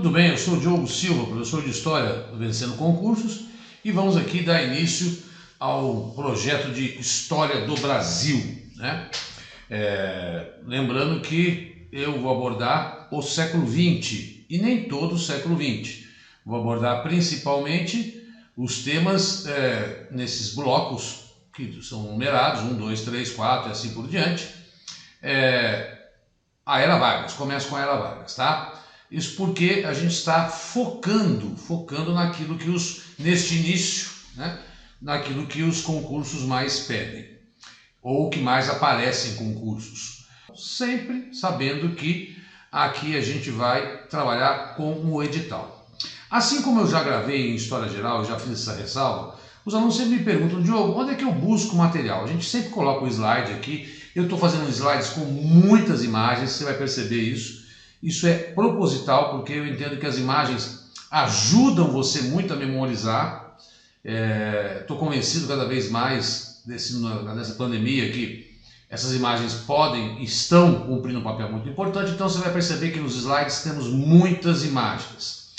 Tudo bem, eu sou o Diogo Silva, professor de História do Vencendo Concursos, e vamos aqui dar início ao projeto de História do Brasil, né? Lembrando que eu vou abordar o século XX e nem todo o século XX. Vou abordar principalmente os temas nesses blocos que são numerados, 1, 2, 3, 4 e assim por diante. A Era Vargas, começa com a Era Vargas, tá? Isso porque a gente está focando naquilo que neste início, né? Naquilo que os concursos mais pedem, ou que mais aparece em concursos. Sempre sabendo que aqui a gente vai trabalhar com o edital. Assim como eu já gravei em História Geral, eu já fiz essa ressalva, os alunos sempre me perguntam: Diogo, onde é que eu busco material? A gente sempre coloca o slide aqui. Eu estou fazendo slides com muitas imagens, você vai perceber isso. Isso é proposital, porque eu entendo que as imagens ajudam você muito a memorizar. Estou convencido cada vez mais nessa pandemia que essas imagens estão cumprindo um papel muito importante. Então você vai perceber que nos slides temos muitas imagens.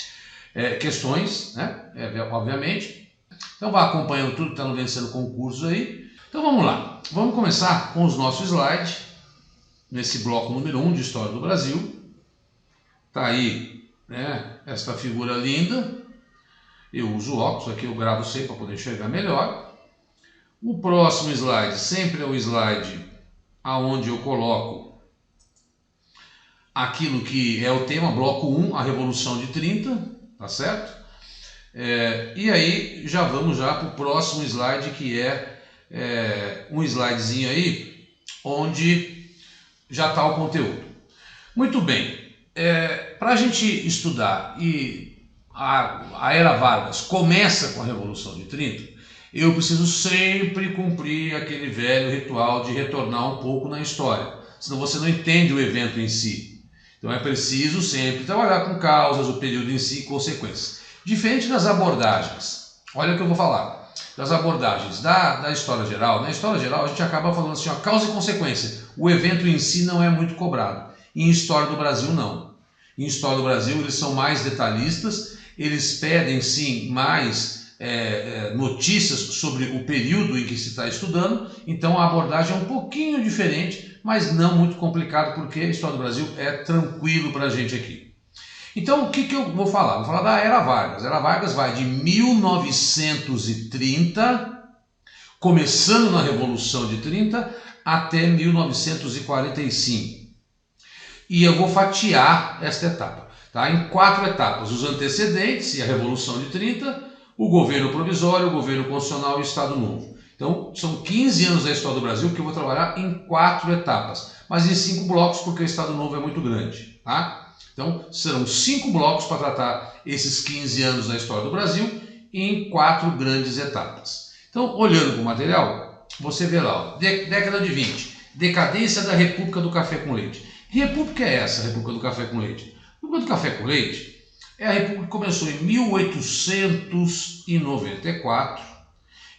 Questões, né? Obviamente. Então vá acompanhando tudo que está no Vencendo Concursos aí. Então vamos lá. Vamos começar com os nossos slides, nesse bloco número 1 de História do Brasil. Tá aí, né, esta figura linda. Eu uso óculos, aqui eu gravo sempre para poder enxergar melhor. O próximo slide sempre é o slide aonde eu coloco aquilo que é o tema, bloco 1, a Revolução de 30, tá certo? E aí já vamos para o próximo slide, que é um slidezinho aí, onde já está o conteúdo. Muito bem. Para a gente estudar, e a Era Vargas começa com a Revolução de 30, eu preciso sempre cumprir aquele velho ritual de retornar um pouco na história, senão você não entende o evento em si. Então é preciso sempre trabalhar com causas, o período em si e consequências. Diferente das abordagens, olha o que eu vou falar, das abordagens da História Geral. Na História Geral a gente acaba falando assim, causa e consequência, o evento em si não é muito cobrado. Em História do Brasil, não. Em História do Brasil, eles são mais detalhistas, eles pedem, sim, mais notícias sobre o período em que se está estudando, então a abordagem é um pouquinho diferente, mas não muito complicado, porque a História do Brasil é tranquilo para a gente aqui. Então, o que eu vou falar? Vou falar da Era Vargas. A Era Vargas vai de 1930, começando na Revolução de 30, até 1945. E eu vou fatiar esta etapa, tá? Em 4 etapas: os antecedentes e a Revolução de 30, o governo provisório, o governo constitucional e o Estado Novo. Então são 15 anos da história do Brasil que eu vou trabalhar em 4 etapas, mas em 5 blocos, porque o Estado Novo é muito grande, tá? Então serão 5 blocos para tratar esses 15 anos da história do Brasil em 4 grandes etapas. Então, olhando para o material, você vê lá, ó, década de 20, decadência da República do Café com Leite. Que república é essa, a República do Café com Leite? A República do Café com Leite é a república que começou em 1894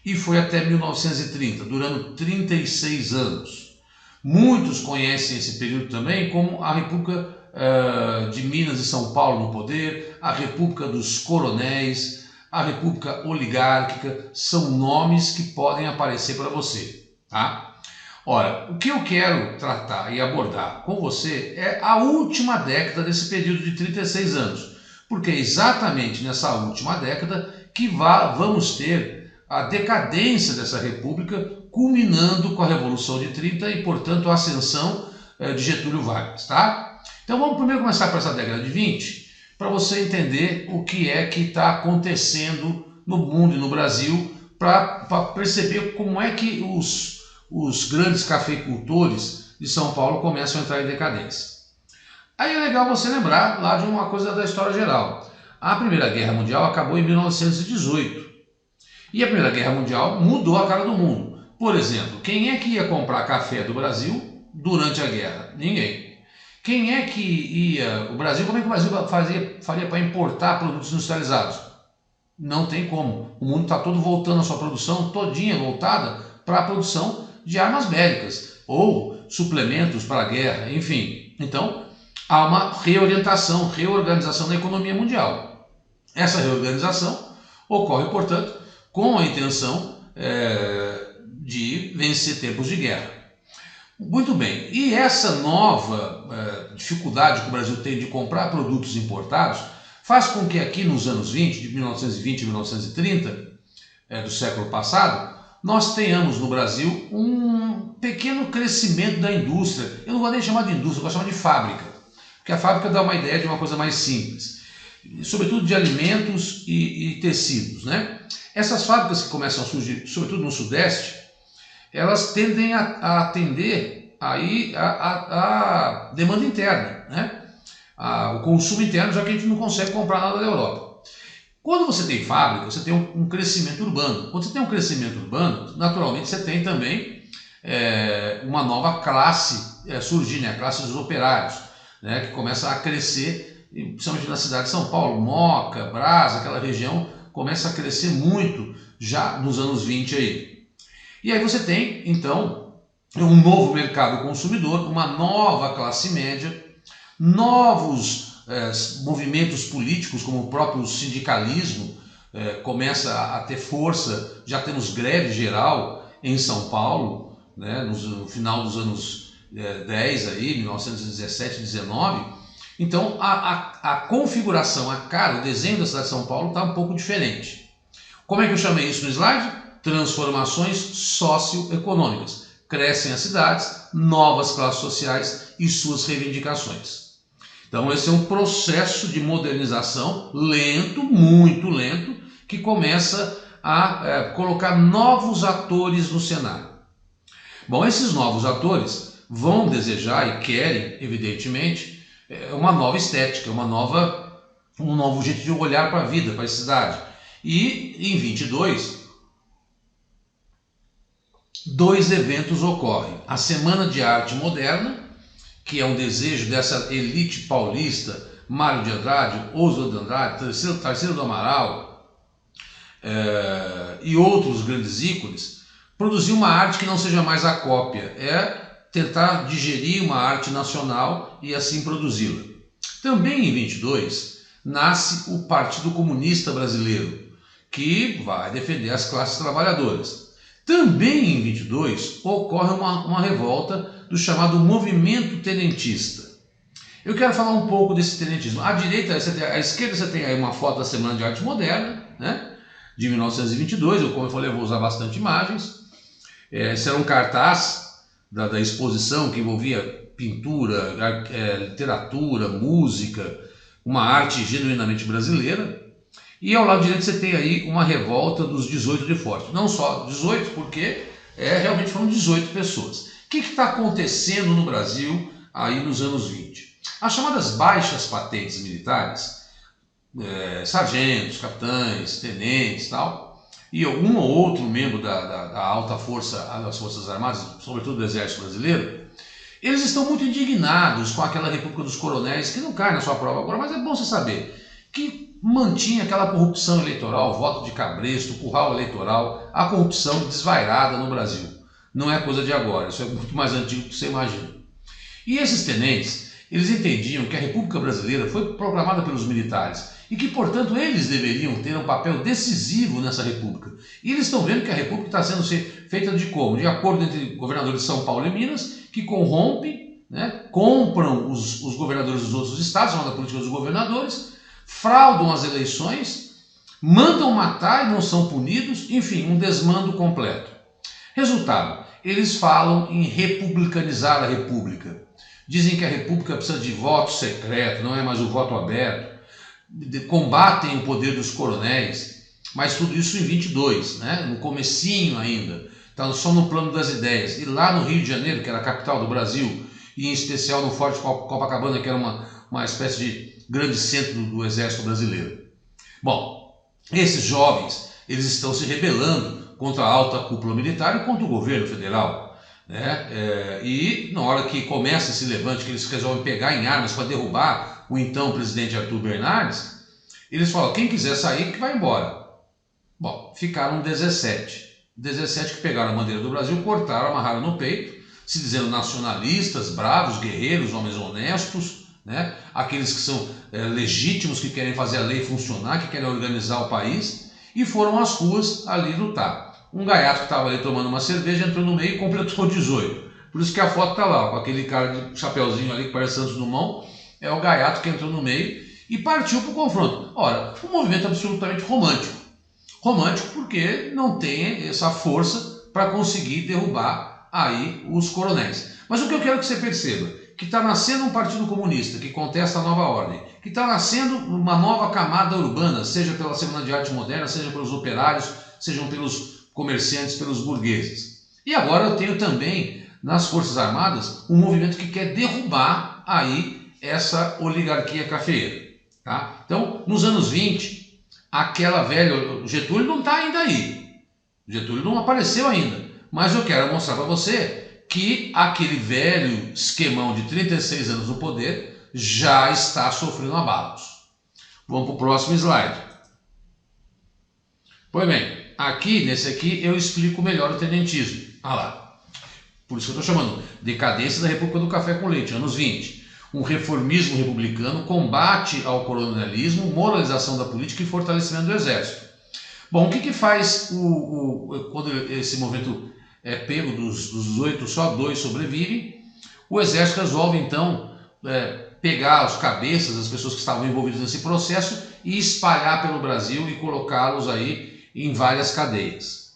e foi até 1930, durando 36 anos. Muitos conhecem esse período também como a República de Minas e São Paulo no poder, a República dos Coronéis, a República Oligárquica. São nomes que podem aparecer para você, tá? Ora, o que eu quero tratar e abordar com você é a última década desse período de 36 anos, porque é exatamente nessa última década que vamos ter a decadência dessa república, culminando com a Revolução de 30 e, portanto, a ascensão de Getúlio Vargas, tá? Então vamos primeiro começar por essa década de 20, para você entender o que é que está acontecendo no mundo e no Brasil, para perceber como é que os grandes cafeicultores de São Paulo começam a entrar em decadência. Aí é legal você lembrar lá de uma coisa da História Geral. A Primeira Guerra Mundial acabou em 1918. E a Primeira Guerra Mundial mudou a cara do mundo. Por exemplo, quem é que ia comprar café do Brasil durante a guerra? Ninguém. Quem é que ia... Como é que o Brasil faria para importar produtos industrializados? Não tem como. O mundo está todo voltando a sua produção, todinha voltada para a produção de armas bélicas ou suplementos para a guerra, enfim. Então, há uma reorganização da economia mundial. Essa reorganização ocorre, portanto, com a intenção de vencer tempos de guerra. Muito bem, e essa nova dificuldade que o Brasil tem de comprar produtos importados faz com que aqui nos anos 20, de 1920 a 1930, do século passado, nós tenhamos no Brasil um pequeno crescimento da indústria. Eu não vou nem chamar de indústria, eu vou chamar de fábrica, porque a fábrica dá uma ideia de uma coisa mais simples, sobretudo de alimentos e tecidos, né? Essas fábricas que começam a surgir, sobretudo no Sudeste, elas tendem a atender aí a demanda interna, né? O consumo interno, já que a gente não consegue comprar nada da Europa. Quando você tem fábrica, você tem um crescimento urbano. Quando você tem um crescimento urbano, naturalmente você tem também uma nova classe surgir, né? A classe dos operários, né? Que começa a crescer, principalmente na cidade de São Paulo, Moca, Brás, aquela região, começa a crescer muito já nos anos 20 aí. E aí você tem, então, um novo mercado consumidor, uma nova classe média, novos movimentos políticos, como o próprio sindicalismo começa a ter força. Já temos greve geral em São Paulo, né, no final dos anos 10, aí, 1917, 19. Então a configuração, a cara, o desenho da cidade de São Paulo está um pouco diferente. Como é que eu chamei isso no slide? Transformações socioeconômicas. Crescem as cidades, novas classes sociais e suas reivindicações. Então esse é um processo de modernização lento, muito lento, que começa a colocar novos atores no cenário. Bom, esses novos atores vão desejar e querem, evidentemente, uma nova estética, um novo jeito de olhar para a vida, para a cidade. E em 22, dois eventos ocorrem. A Semana de Arte Moderna, que é um desejo dessa elite paulista, Mário de Andrade, Oswald de Andrade, Tarsila do Amaral e outros grandes ícones, produzir uma arte que não seja mais a cópia, tentar digerir uma arte nacional e assim produzi-la. Também em 22 nasce o Partido Comunista Brasileiro, que vai defender as classes trabalhadoras. Também em 22 ocorre uma revolta do chamado movimento tenentista. Eu quero falar um pouco desse tenentismo. À esquerda você tem aí uma foto da Semana de Arte Moderna, né, de 1922. Como eu falei, eu vou usar bastante imagens. Esse era um cartaz da exposição que envolvia pintura, literatura, música, uma arte genuinamente brasileira. E ao lado direito você tem aí uma revolta dos 18 de Forte. Não só 18, porque realmente foram 18 pessoas. O que está acontecendo no Brasil aí nos anos 20? As chamadas baixas patentes militares, sargentos, capitães, tenentes, tal, e um ou outro membro da alta força, das Forças Armadas, sobretudo do Exército Brasileiro, eles estão muito indignados com aquela República dos Coronéis, que não cai na sua prova agora, mas é bom você saber, que mantinha aquela corrupção eleitoral, voto de cabresto, curral eleitoral, a corrupção desvairada no Brasil. Não é coisa de agora, isso é muito mais antigo do que você imagina. E esses tenentes, eles entendiam que a República Brasileira foi proclamada pelos militares e que, portanto, eles deveriam ter um papel decisivo nessa República. E eles estão vendo que a República está sendo feita de como? De acordo entre governadores de São Paulo e Minas, que corrompem, né, compram os governadores dos outros estados, chamada política dos governadores, fraudam as eleições, mandam matar e não são punidos, enfim, um desmando completo. Resultado, eles falam em republicanizar a República. Dizem que a República precisa de voto secreto, não é mais o voto aberto. Combatem o poder dos coronéis, mas tudo isso em 22, né? No comecinho ainda, está só no plano das ideias. E lá no Rio de Janeiro, que era a capital do Brasil, e em especial no Forte Copacabana, que era uma espécie de grande centro do Exército Brasileiro. Bom, esses jovens, eles estão se rebelando contra a alta cúpula militar e contra o governo federal, né? E na hora que começa esse levante, que eles resolvem pegar em armas para derrubar o então presidente Arthur Bernardes, eles falam, quem quiser sair, que vai embora. Bom, ficaram 17 que pegaram a bandeira do Brasil, cortaram, amarraram no peito, se dizendo nacionalistas, bravos, guerreiros, homens honestos, né? Aqueles que são legítimos, que querem fazer a lei funcionar, que querem organizar o país, e foram às ruas ali lutar. Um gaiato que estava ali tomando uma cerveja entrou no meio e completou 18. Por isso que a foto está lá, com aquele cara de chapeuzinho ali que parece Santos Dumont, é o gaiato que entrou no meio e partiu para o confronto. Ora, um movimento absolutamente romântico. Romântico porque não tem essa força para conseguir derrubar aí os coronéis. Mas o que eu quero que você perceba, que está nascendo um partido comunista que contesta a nova ordem, que está nascendo uma nova camada urbana, seja pela Semana de Arte Moderna, seja pelos operários, sejam pelos comerciantes, pelos burgueses. E agora eu tenho também nas Forças Armadas um movimento que quer derrubar aí essa oligarquia cafeeira. Tá? Então, nos anos 20, aquela velha... Getúlio não está ainda aí. Getúlio não apareceu ainda. Mas eu quero mostrar para você que aquele velho esquemão de 36 anos no poder já está sofrendo abalos. Vamos para o próximo slide. Pois bem, aqui, nesse aqui, eu explico melhor o tenentismo. Olha lá. Por isso que eu estou chamando decadência da República do Café com Leite, anos 20. Um reformismo republicano, combate ao colonialismo, moralização da política e fortalecimento do exército. Bom, o que faz quando esse movimento é pego dos 8, só 2 sobrevivem? O exército resolve então pegar os cabeças das pessoas que estavam envolvidas nesse processo e espalhar pelo Brasil e colocá-los aí em várias cadeias.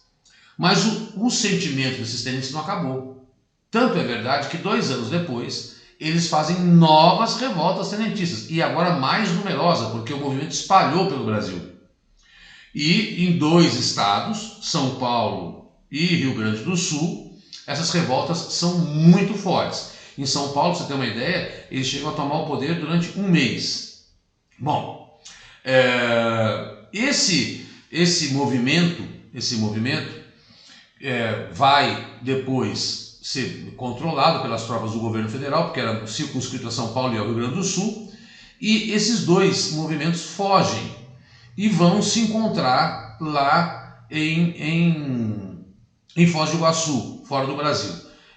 Mas o sentimento desses tenentes não acabou. Tanto é verdade que 2 anos depois eles fazem novas revoltas tenentistas, e agora mais numerosas, porque o movimento espalhou pelo Brasil. E em 2 estados, São Paulo e Rio Grande do Sul, essas revoltas são muito fortes. Em São Paulo, para você ter uma ideia, eles chegam a tomar o poder durante 1 mês. Bom, esse movimento vai depois ser controlado pelas tropas do governo federal, porque era circunscrito a São Paulo e ao Rio Grande do Sul, e esses 2 movimentos fogem e vão se encontrar lá em Foz do Iguaçu, fora do Brasil.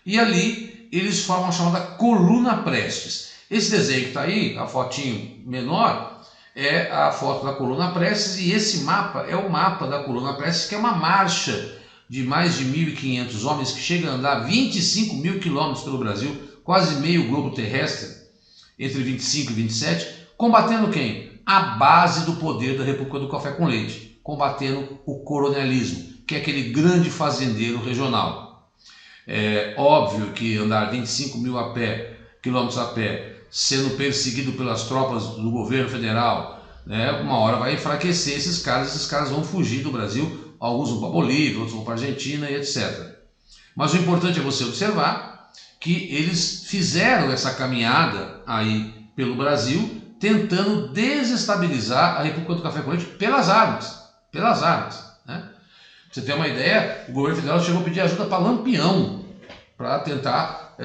E ali eles formam a chamada Coluna Prestes. Esse desenho que está aí, a fotinho menor, é a foto da Coluna Prestes, e esse mapa é o mapa da Coluna Prestes, que é uma marcha de mais de 1.500 homens que chega a andar 25 mil quilômetros pelo Brasil, quase meio globo terrestre, entre 25 e 27, combatendo quem? A base do poder da República do Café com Leite, combatendo o coronelismo, que é aquele grande fazendeiro regional. É óbvio que andar 25 mil quilômetros a pé, sendo perseguido pelas tropas do governo federal, né, uma hora vai enfraquecer esses caras vão fugir do Brasil. Alguns vão para a Bolívia, outros vão para a Argentina e etc. Mas o importante é você observar que eles fizeram essa caminhada aí pelo Brasil, tentando desestabilizar a República do Café com Leite pelas armas. Né? Pra você ter uma ideia, o governo federal chegou a pedir ajuda para Lampião, para tentar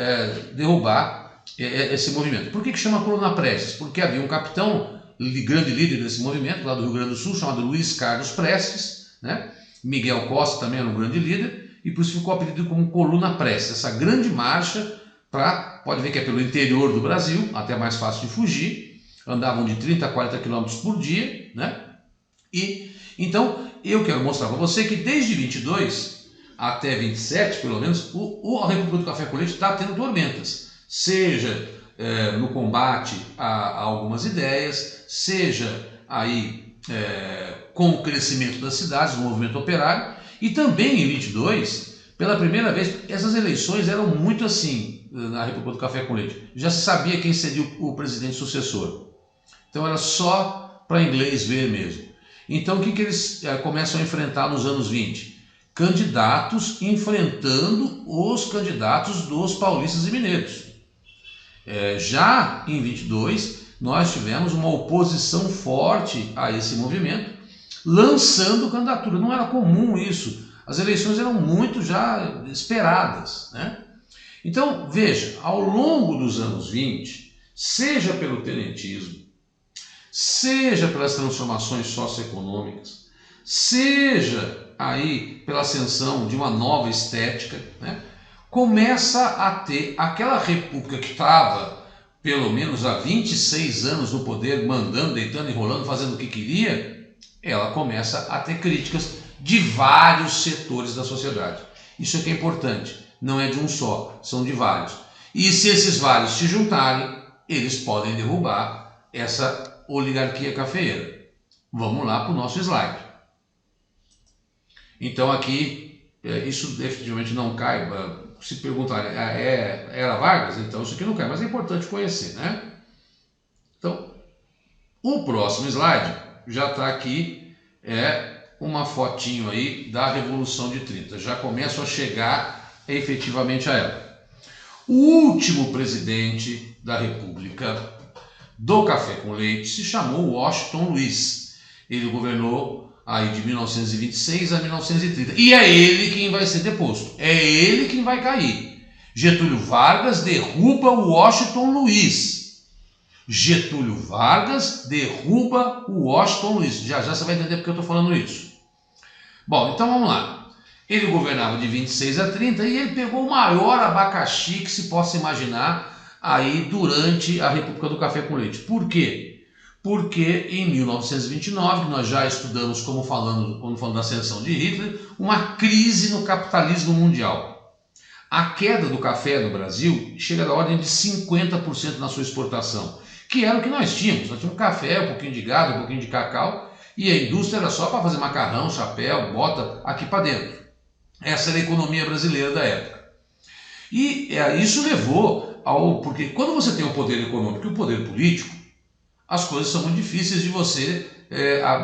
derrubar esse movimento. Por que chama Coluna Prestes? Porque havia um capitão, grande líder desse movimento, lá do Rio Grande do Sul, chamado Luiz Carlos Prestes, né? Miguel Costa também era um grande líder, e por isso ficou apelido como Coluna Prestes. Essa grande marcha, pode ver que é pelo interior do Brasil, até mais fácil de fugir, andavam de 30 a 40 km por dia, né? E então eu quero mostrar para você que desde 22 até 27, pelo menos, a República do Café com Leite está tendo tormentas, seja no combate a algumas ideias, seja aí com o crescimento das cidades, do movimento operário, e também em 22, pela primeira vez, essas eleições eram muito assim na República do Café com Leite. Já se sabia quem seria o presidente sucessor. Então era só para inglês ver mesmo. Então o que eles começam a enfrentar nos anos 20? Candidatos enfrentando os candidatos dos paulistas e mineiros. Já em 22, nós tivemos uma oposição forte a esse movimento, lançando candidatura. Não era comum isso. As eleições eram muito já esperadas, né? Então, veja, ao longo dos anos 20, seja pelo tenentismo, seja pelas transformações socioeconômicas, seja aí pela ascensão de uma nova estética, né, começa a ter aquela república que estava pelo menos há 26 anos no poder, mandando, deitando, enrolando, fazendo o que queria, ela começa a ter críticas de vários setores da sociedade. Isso é que é importante, não é de um só, são de vários. E se esses vários se juntarem, eles podem derrubar essa oligarquia cafeeira. Vamos lá para o nosso slide. Então aqui, isso definitivamente não cai. Se perguntarem, era Vargas? Então isso aqui não cai, mas é importante conhecer, né? Então, o próximo slide já está aqui, uma fotinho aí da Revolução de 30. Já começo a chegar efetivamente a ela. O último presidente da República do café com leite se chamou Washington Luiz. Ele governou aí de 1926 a 1930. E é ele quem vai ser deposto. É ele quem vai cair. Getúlio Vargas derruba o Washington Luiz. Getúlio Vargas derruba o Washington Luiz. Já já você vai entender porque eu estou falando isso. Bom, então vamos lá. Ele governava de 26 a 30 e ele pegou o maior abacaxi que se possa imaginar aí durante a República do Café com Leite. Por quê? Porque em 1929, que nós já estudamos quando falando da ascensão de Hitler, uma crise no capitalismo mundial. A queda do café no Brasil chega da ordem de 50% na sua exportação, que era o que nós tínhamos. Nós tínhamos café, um pouquinho de gado, um pouquinho de cacau, e a indústria era só para fazer macarrão, chapéu, bota aqui para dentro. Essa era a economia brasileira da época. E isso levou ao... Porque quando você tem o poder econômico e o poder político, as coisas são muito difíceis de você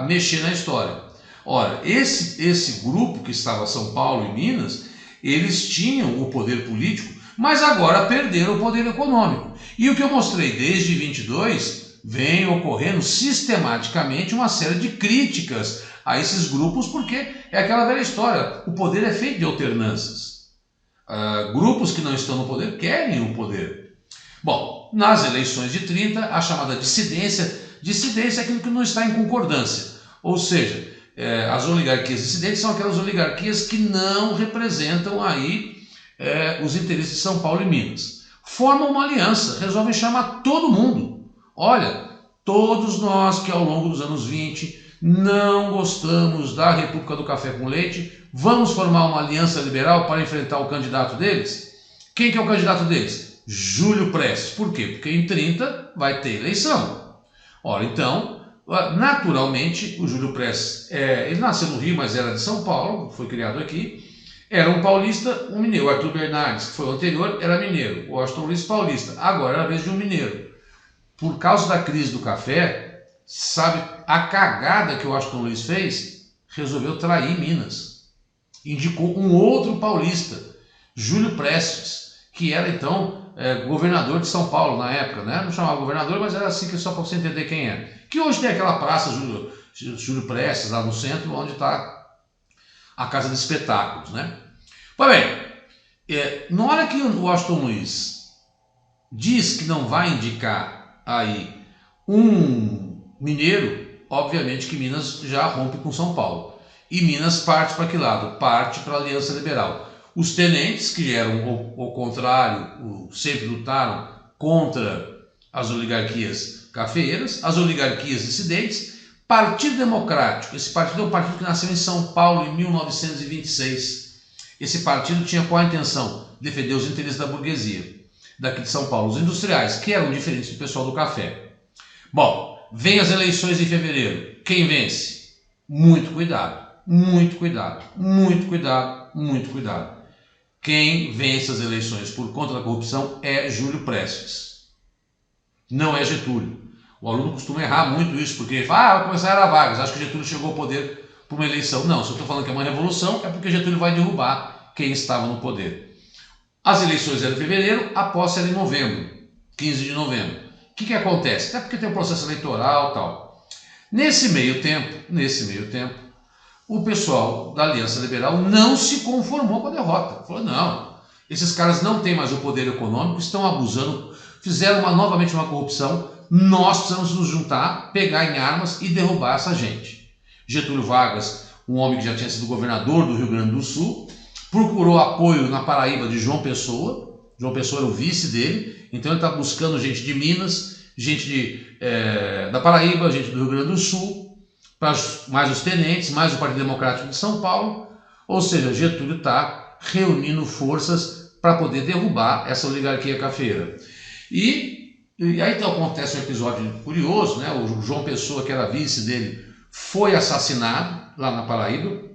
mexer na história. Ora, esse grupo que estava São Paulo e Minas, eles tinham o poder político, mas agora perderam o poder econômico. E o que eu mostrei desde 22 vem ocorrendo sistematicamente uma série de críticas a esses grupos, porque é aquela velha história, o poder é feito de alternâncias. Grupos que não estão no poder querem o poder. Bom, nas eleições de 30, a chamada dissidência é aquilo que não está em concordância. Ou seja, as oligarquias dissidentes são aquelas oligarquias que não representam aí os interesses de São Paulo e Minas. Formam uma aliança, resolvem chamar todo mundo. Olha, todos nós que ao longo dos anos 20 não gostamos da República do Café com Leite, vamos formar uma aliança liberal para enfrentar o candidato deles? Quem que é o candidato deles? Júlio Prestes. Por quê? Porque em 30 vai ter eleição. Ora, então, naturalmente, o Júlio Prestes, ele nasceu no Rio, mas era de São Paulo, foi criado aqui. Era um paulista, um mineiro. O Arthur Bernardes, que foi o anterior, era mineiro. O Washington Luiz, paulista. Agora era a vez de um mineiro. Por causa da crise do café, sabe a cagada que o Washington Luiz fez? Resolveu trair Minas. Indicou um outro paulista, Júlio Prestes, que era então governador de São Paulo na época, né? Não chamava governador, mas era assim, que só para você entender quem era. Que hoje tem aquela praça Júlio Prestes, lá no centro, onde está a Casa de Espetáculos, né? Pois bem, na hora que o Washington Luiz diz que não vai indicar aí um mineiro, obviamente que Minas já rompe com São Paulo. E Minas parte para que lado? Parte para a Aliança Liberal. Os tenentes, que eram o contrário, sempre lutaram contra as oligarquias cafeeiras, as oligarquias dissidentes, Partido Democrático. Esse partido é um partido que nasceu em São Paulo em 1926. Esse partido tinha qual a intenção? Defender os interesses da burguesia, daqui de São Paulo, os industriais, que eram diferentes do pessoal do café. Bom, vem as eleições em fevereiro. Quem vence? Muito cuidado, muito cuidado, muito cuidado, muito cuidado. Quem vence as eleições por conta da corrupção é Júlio Prestes. Não é Getúlio. O aluno costuma errar muito isso, porque ele fala, vai começar a era Vargas, acho que Getúlio chegou ao poder por uma eleição. Não, se eu estou falando que é uma revolução, é porque Getúlio vai derrubar quem estava no poder. As eleições eram em fevereiro, a posse era em novembro, 15 de novembro. O que acontece? Até porque tem um processo eleitoral e tal. Nesse meio tempo, o pessoal da Aliança Liberal não se conformou com a derrota. Falou, não, esses caras não têm mais o poder econômico, estão abusando, fizeram novamente uma corrupção, nós precisamos nos juntar, pegar em armas e derrubar essa gente. Getúlio Vargas, um homem que já tinha sido governador do Rio Grande do Sul, procurou apoio na Paraíba de João Pessoa, João Pessoa era o vice dele, então ele está buscando gente de Minas, gente da Paraíba, gente do Rio Grande do Sul, mais os tenentes, mais o Partido Democrático de São Paulo, ou seja, Getúlio está reunindo forças para poder derrubar essa oligarquia cafeira. E aí então acontece um episódio curioso, né? O João Pessoa, que era vice dele, foi assassinado lá na Paraíba.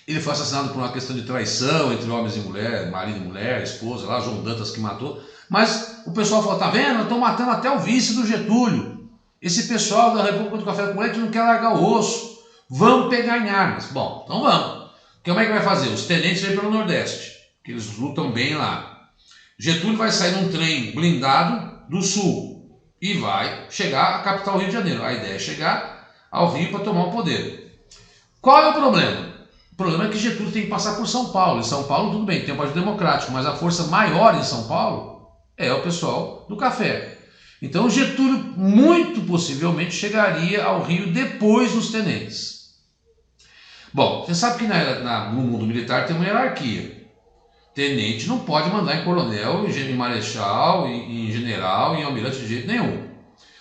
Ele foi assassinado por uma questão de traição entre homens e mulheres, marido e mulher, esposa, lá, João Dantas que matou. Mas o pessoal falou, tá vendo? Estão matando até o vice do Getúlio. Esse pessoal da República do Café com Leite não quer largar o osso. Vamos pegar em armas. Bom, então vamos. Como é que vai fazer? Os tenentes vêm pelo Nordeste, que eles lutam bem lá. Getúlio vai sair num trem blindado do Sul e vai chegar à capital Rio de Janeiro. A ideia é chegar ao Rio para tomar o poder. Qual é o problema? O problema é que Getúlio tem que passar por São Paulo. Em São Paulo, tudo bem, tem o Partido Democrático, mas a força maior em São Paulo é o pessoal do café. Então, Getúlio muito possivelmente chegaria ao Rio depois dos tenentes. Bom, você sabe que no mundo militar tem uma hierarquia. Tenente não pode mandar em coronel, em marechal, em general, em almirante de jeito nenhum.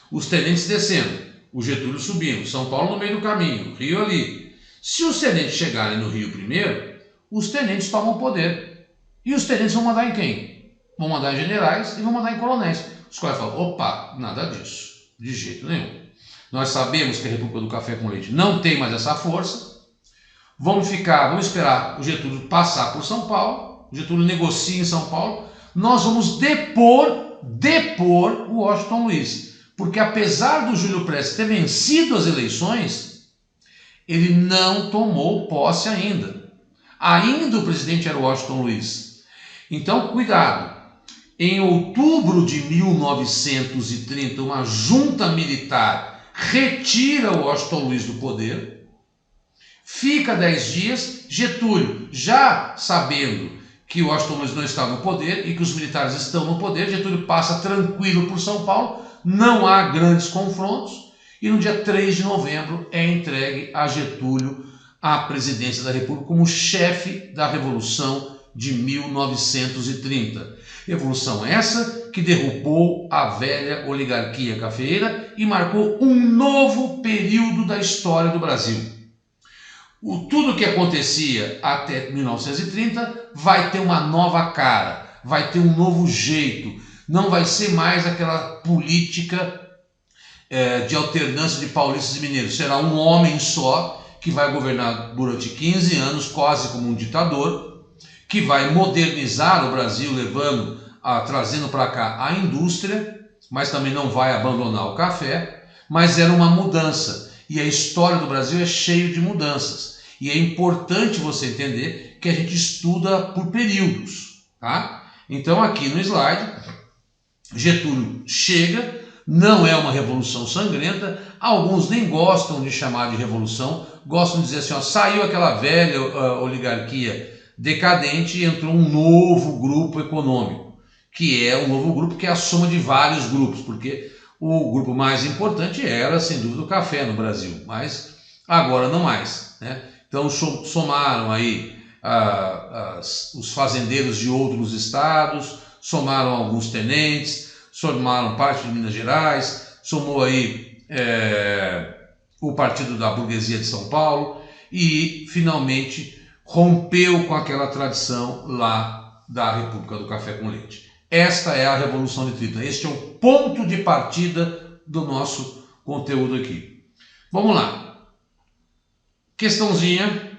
Os tenentes descendo, o Getúlio subindo, São Paulo no meio do caminho, Rio ali. Se os tenentes chegarem no Rio primeiro, os tenentes tomam o poder. E os tenentes vão mandar em quem? Vão mandar em generais e vão mandar em coronéis. Os quais falam, opa, nada disso, de jeito nenhum. Nós sabemos que a República do Café com Leite não tem mais essa força. Vamos esperar o Getúlio passar por São Paulo, o Getúlio negocia em São Paulo, nós vamos depor o Washington Luiz. Porque apesar do Júlio Prestes ter vencido as eleições, ele não tomou posse ainda. Ainda o presidente era o Washington Luiz. Então, cuidado. Em outubro de 1930, uma junta militar retira o Washington Luiz do poder, fica 10 dias, Getúlio, já sabendo que o Washington Luiz não está no poder e que os militares estão no poder, Getúlio passa tranquilo por São Paulo, não há grandes confrontos, e no dia 3 de novembro é entregue a Getúlio a presidência da República como chefe da Revolução de 1930. Revolução essa que derrubou a velha oligarquia cafeeira e marcou um novo período da história do Brasil. Tudo o que acontecia até 1930 vai ter uma nova cara, vai ter um novo jeito, não vai ser mais aquela política de alternância de paulistas e mineiros. Será um homem só que vai governar durante 15 anos, quase como um ditador, que vai modernizar o Brasil, trazendo para cá a indústria, mas também não vai abandonar o café, mas era uma mudança. E a história do Brasil é cheia de mudanças. E é importante você entender que a gente estuda por períodos, tá? Então aqui no slide, Getúlio chega, não é uma revolução sangrenta, alguns nem gostam de chamar de revolução, gostam de dizer assim, ó, saiu aquela velha oligarquia decadente e entrou um novo grupo econômico, que é um novo grupo que é a soma de vários grupos, porque o grupo mais importante era, sem dúvida, o café no Brasil, mas agora não mais, né? Então somaram aí os fazendeiros de outros estados, somaram alguns tenentes, somaram parte de Minas Gerais, somou aí o partido da burguesia de São Paulo e finalmente rompeu com aquela tradição lá da República do Café com Leite. Esta é a Revolução de 30. Este é o ponto de partida do nosso conteúdo aqui. Vamos lá. Questãozinha.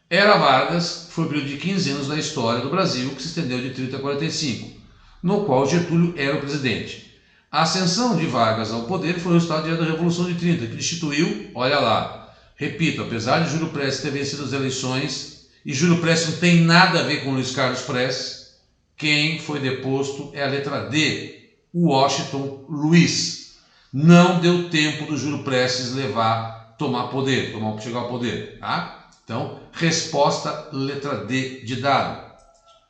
Era Vargas foi o período de 15 anos da história do Brasil, que se estendeu de 30 a 45, no qual Getúlio era o presidente. A ascensão de Vargas ao poder foi o resultado da Revolução de 30, que instituiu, olha lá, repito, apesar de Júlio Prestes ter vencido as eleições, e Júlio Prestes não tem nada a ver com Luiz Carlos Prestes, quem foi deposto é a letra D, Washington Luiz. Não deu tempo do Júlio Prestes chegar ao poder, tá? Então, resposta letra D de dado.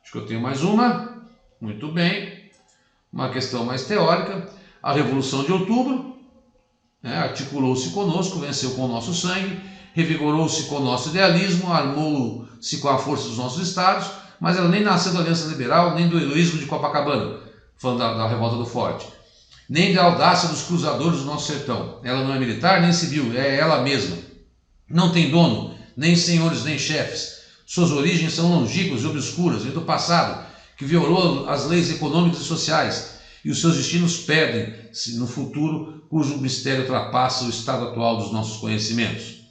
Acho que eu tenho mais uma. Muito bem. Uma questão mais teórica. A Revolução de Outubro, articulou-se conosco, venceu com o nosso sangue, revigorou-se com o nosso idealismo, armou-se com a força dos nossos estados, mas ela nem nasceu da Aliança Liberal, nem do heroísmo de Copacabana, falando da revolta do Forte, nem da audácia dos cruzadores do nosso sertão. Ela não é militar nem civil, é ela mesma. Não tem dono, nem senhores, nem chefes. Suas origens são longínquas e obscuras, vem do passado, que violou as leis econômicas e sociais, e os seus destinos perdem-se no futuro, cujo mistério ultrapassa o estado atual dos nossos conhecimentos.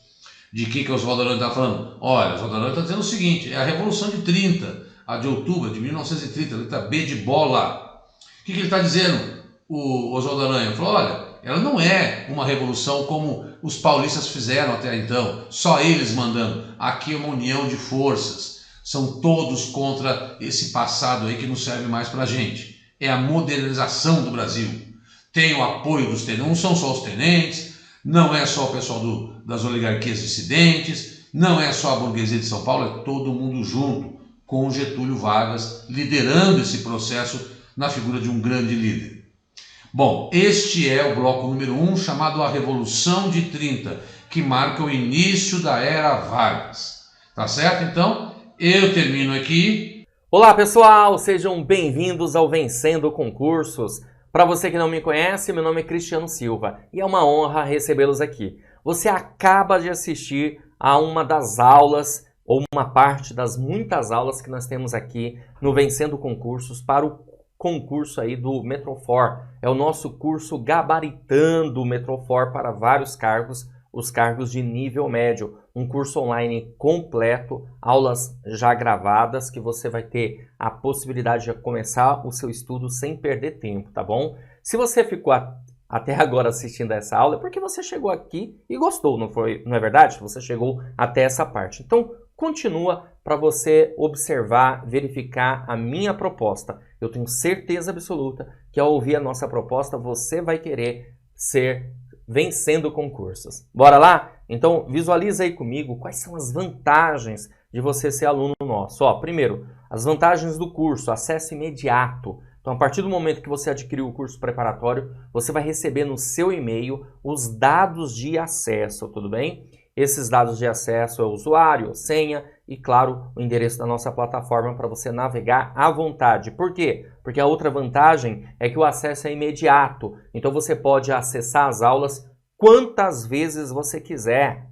De que Oswaldo Aranha está falando? Olha, Oswaldo Aranha está dizendo o seguinte, é a Revolução de 30, a de outubro de 1930, letra B de bola. O que ele está dizendo, o Oswaldo Aranha? Ele falou, olha, ela não é uma revolução como os paulistas fizeram até então, só eles mandando. Aqui é uma união de forças, são todos contra esse passado aí que não serve mais para a gente. É a modernização do Brasil. Tem o apoio dos tenentes, não são só os tenentes, não é só o pessoal das oligarquias dissidentes, não é só a burguesia de São Paulo, é todo mundo junto, com Getúlio Vargas liderando esse processo na figura de um grande líder. Bom, este é o bloco número 1, chamado A Revolução de 30, que marca o início da Era Vargas. Tá certo? Então, eu termino aqui. Olá pessoal, sejam bem-vindos ao Vencendo Concursos. Para você que não me conhece, meu nome é Cristiano Silva e é uma honra recebê-los aqui. Você acaba de assistir a uma das aulas, ou uma parte das muitas aulas que nós temos aqui no Vencendo Concursos para o concurso aí do Metrofor. É o nosso curso gabaritando o Metrofor para vários cargos, os cargos de nível médio. Um curso online completo, aulas já gravadas, que você vai ter a possibilidade de começar o seu estudo sem perder tempo, tá bom? Se você ficou até agora assistindo essa aula, é porque você chegou aqui e gostou, não é verdade? Você chegou até essa parte. Então, continua para você observar, verificar a minha proposta. Eu tenho certeza absoluta que ao ouvir a nossa proposta, você vai querer ser vencendo concursos. Bora lá? Então, visualiza aí comigo quais são as vantagens de você ser aluno nosso. Ó, primeiro, as vantagens do curso, acesso imediato. Então, a partir do momento que você adquiriu o curso preparatório, você vai receber no seu e-mail os dados de acesso, tudo bem? Esses dados de acesso é o usuário, a senha e, claro, o endereço da nossa plataforma para você navegar à vontade. Por quê? Porque a outra vantagem é que o acesso é imediato. Então, você pode acessar as aulas quantas vezes você quiser.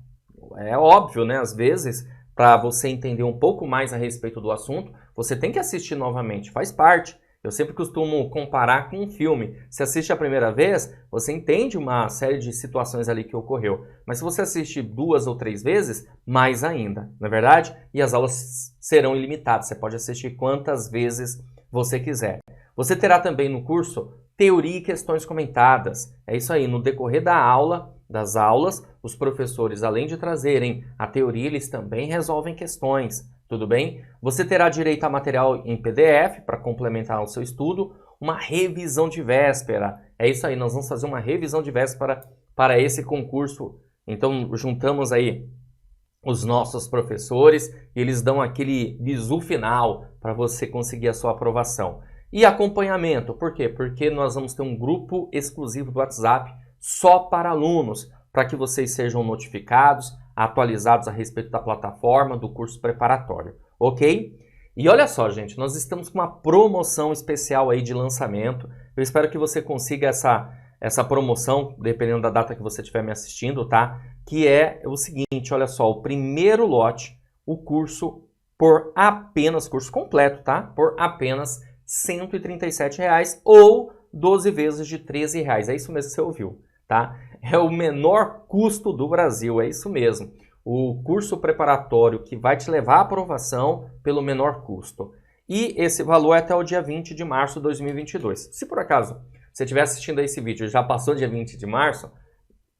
É óbvio, né? Às vezes, para você entender um pouco mais a respeito do assunto, você tem que assistir novamente, faz parte. Eu sempre costumo comparar com um filme. Se assiste a primeira vez, você entende uma série de situações ali que ocorreu. Mas se você assiste 2 ou 3 vezes, mais ainda, não é verdade? E as aulas serão ilimitadas, você pode assistir quantas vezes você quiser. Você terá também no curso teoria e questões comentadas. É isso aí, no decorrer das aulas, os professores, além de trazerem a teoria, eles também resolvem questões. Tudo bem? Você terá direito a material em PDF para complementar o seu estudo, uma revisão de véspera. É isso aí, nós vamos fazer uma revisão de véspera para esse concurso. Então, juntamos aí os nossos professores e eles dão aquele bizu final para você conseguir a sua aprovação. E acompanhamento, por quê? Porque nós vamos ter um grupo exclusivo do WhatsApp só para alunos, para que vocês sejam notificados, atualizados a respeito da plataforma, do curso preparatório, ok? E olha só, gente, nós estamos com uma promoção especial aí de lançamento. Eu espero que você consiga essa promoção, dependendo da data que você estiver me assistindo, tá? Que é o seguinte, olha só, o primeiro lote, o curso por apenas, curso completo, tá? Por apenas R$ 137,00 ou 12 vezes de R$ 13,00. É isso mesmo que você ouviu, tá? É o menor custo do Brasil, é isso mesmo. O curso preparatório que vai te levar à aprovação pelo menor custo. E esse valor é até o dia 20 de março de 2022. Se por acaso você estiver assistindo a esse vídeo e já passou dia 20 de março,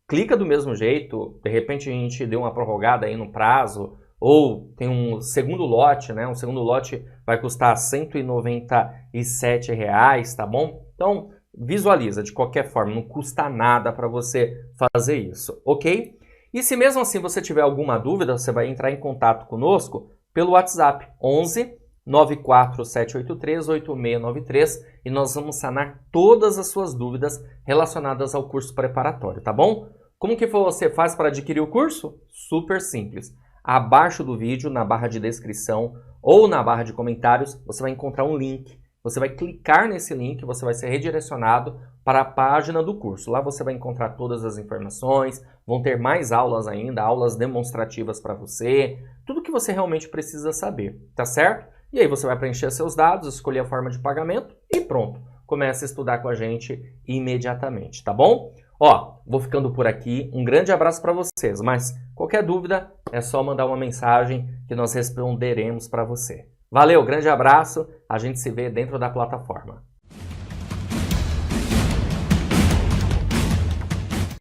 clica do mesmo jeito, de repente a gente deu uma prorrogada aí no prazo, ou tem um segundo lote, né? Um segundo lote vai custar R$ 197,00, tá bom? Então, visualiza de qualquer forma, não custa nada para você fazer isso, ok? E se mesmo assim você tiver alguma dúvida, você vai entrar em contato conosco pelo WhatsApp 11 94783 8693 e nós vamos sanar todas as suas dúvidas relacionadas ao curso preparatório, tá bom? Como que você faz para adquirir o curso? Super simples. Abaixo do vídeo, na barra de descrição, ou na barra de comentários, você vai encontrar um link. Você vai clicar nesse link, você vai ser redirecionado para a página do curso. Lá você vai encontrar todas as informações, vão ter mais aulas ainda, aulas demonstrativas para você, tudo que você realmente precisa saber, tá certo? E aí você vai preencher seus dados, escolher a forma de pagamento e pronto. Comece a estudar com a gente imediatamente, tá bom? Ó, vou ficando por aqui. Um grande abraço para vocês, mas qualquer dúvida é só mandar uma mensagem que nós responderemos para você. Valeu, grande abraço, a gente se vê dentro da plataforma.